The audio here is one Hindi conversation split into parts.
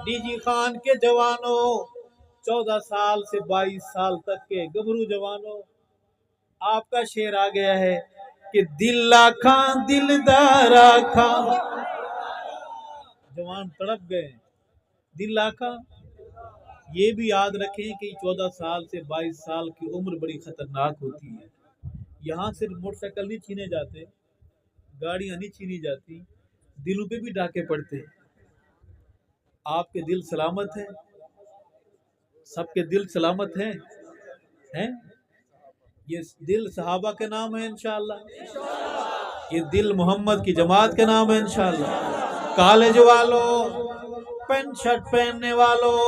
डीजी खान के जवानों, 14 साल से 22 साल तक के गबरू जवानों, आपका शेर आ गया है कि दिल्ला खां दिलदारा खां। जवान तड़प गए। दिल्ला खां, ये भी याद रखें कि 14 साल से 22 साल की उम्र बड़ी खतरनाक होती है। यहाँ सिर्फ मोटरसाइकिल नहीं छीने जाते, गाड़ियां नहीं छीनी जाती, दिलों पे भी डाके पड़ते हैं। आपके दिल सलामत है? सबके दिल सलामत हैं? हैं? ये दिल सहाबा के नाम है इंशाअल्लाह। ये दिल मोहम्मद की जमात के नाम है इंशाअल्लाह। कॉलेज वालों, पैंट शर्ट पहनने वालों,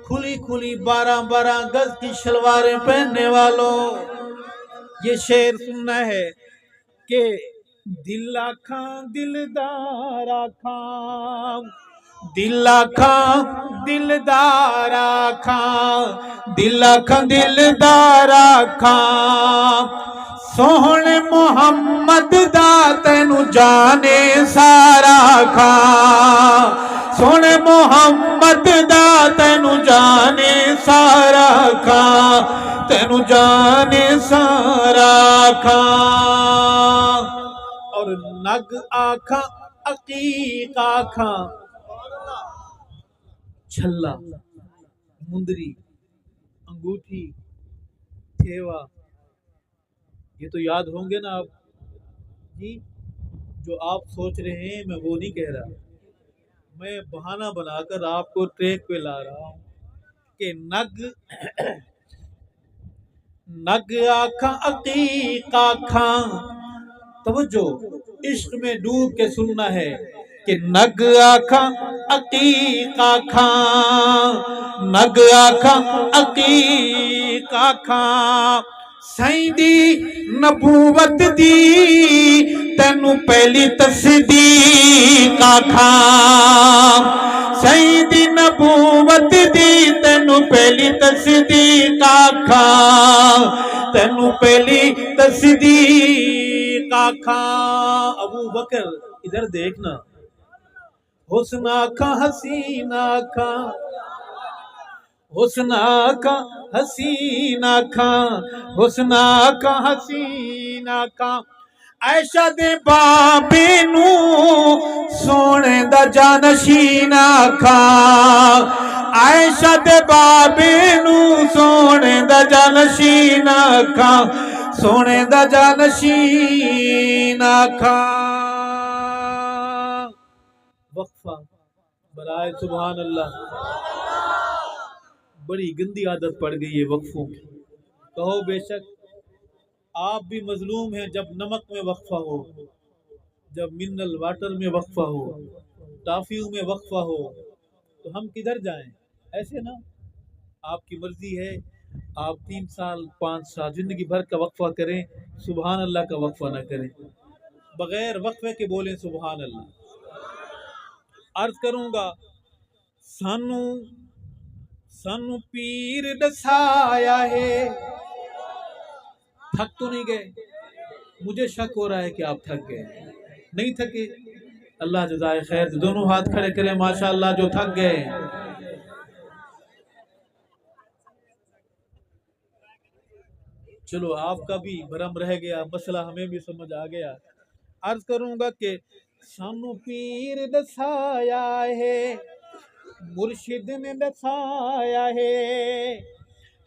खुली खुली 12-12 गज की शलवारें पहनने वालों, ये शेर सुनना है कि दिल्ला खां दिलदारा खां, दिल्ला खां दिलदारा खां, दिल्ला खां दिलदारा खां, सोहणे मोहम्मद दा तैनू जाने सारा खां, सोहणे मोहम्मद दा तैनू जाने सारा खां, तैनू जाने सारा खां। और नग आखा अकीक आखा, छल्ला, मुंदरी, अंगूठी, थेवा, ये तो याद होंगे ना आप जी। जो आप सोच रहे हैं मैं वो नहीं कह रहा, मैं बहाना बनाकर आपको ट्रैक पे ला रहा हूँ कि नग नग आखा अकीक आखा, तवज्जो, इश्क में डूब के सुनना है कि नग आखा अकीक आखा, नग आखा अकीक आखा, साईं दी नबूवत दी तैनू पहली तस्दीक आखा, साईं दी नबूवत दी तैनू पहली तस्दीक आखा, तैनू पहली तस्दीक आखा। अबू बकर इधर देखना, हुस्न आखा हसीना आखा, हुस्न आखा हसीना आखा, हुस्न आखा हसीना आखा, ऐशा दे बाबे नू सोने दा जानशीन आखा, ऐशा दे बाबे नू सोने दा जानशीन आखा, सोने दा जानशीन आखा। वक्फा बराए सुभान अल्लाह। बड़ी गंदी आदत पड़ गई है वक्फों की। कहो बेशक आप भी मजलूम हैं जब नमक में वक्फा हो, जब मिनरल वाटर में वक्फा हो, टॉफियों में वक्फा हो, तो हम किधर जाएं? ऐसे ना, आपकी मर्जी है, आप 3 साल 5 साल जिंदगी भर का वक्फा करें, सुभान अल्लाह का वक्फा ना करें, बगैर वक्फे के बोलें सुभान अल्लाह। अर्ज करूंगा, सानू सानू पीर दसाया है। थक तो नहीं गए? मुझे शक हो रहा है कि आप थक गए। नहीं थके? अल्लाह जज़ाए खैर। दोनों हाथ खड़े करें माशाअल्लाह जो थक गए। चलो आपका भी भरम रह गया, मसला हमें भी समझ आ गया। अर्ज करूंगा कि सानू पीर दसाया है, मुर्शिद ने दसाया है,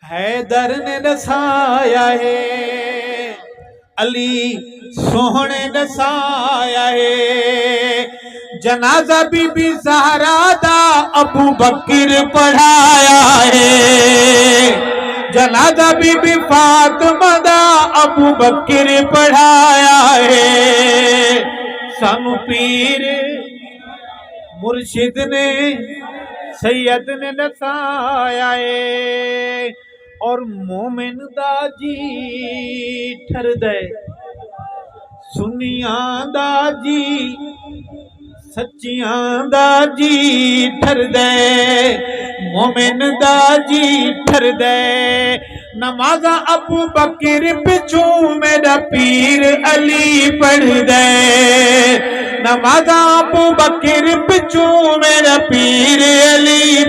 हैदर ने दसाया है, अली सोहने दसाया है, जनाजा बीबी ज़हरा दा अबू बकर पढ़ाया है, जनाजा बीबी फातिमा दा अबू बकर पढ़ाया है। सानू पीर मुर्शिद ने सैयद ने दसाया है, और मोमिन दा जी ठरदे, सुनियां दा जी सच्चियां दा जी ठरदे, मोमिन दा जी ठरदे। नमाज़ा अबू बकर पिछू मेरा पीर अली पढ़ दे, नमाज़ा अबू बकर पिछू मेरा पीर अली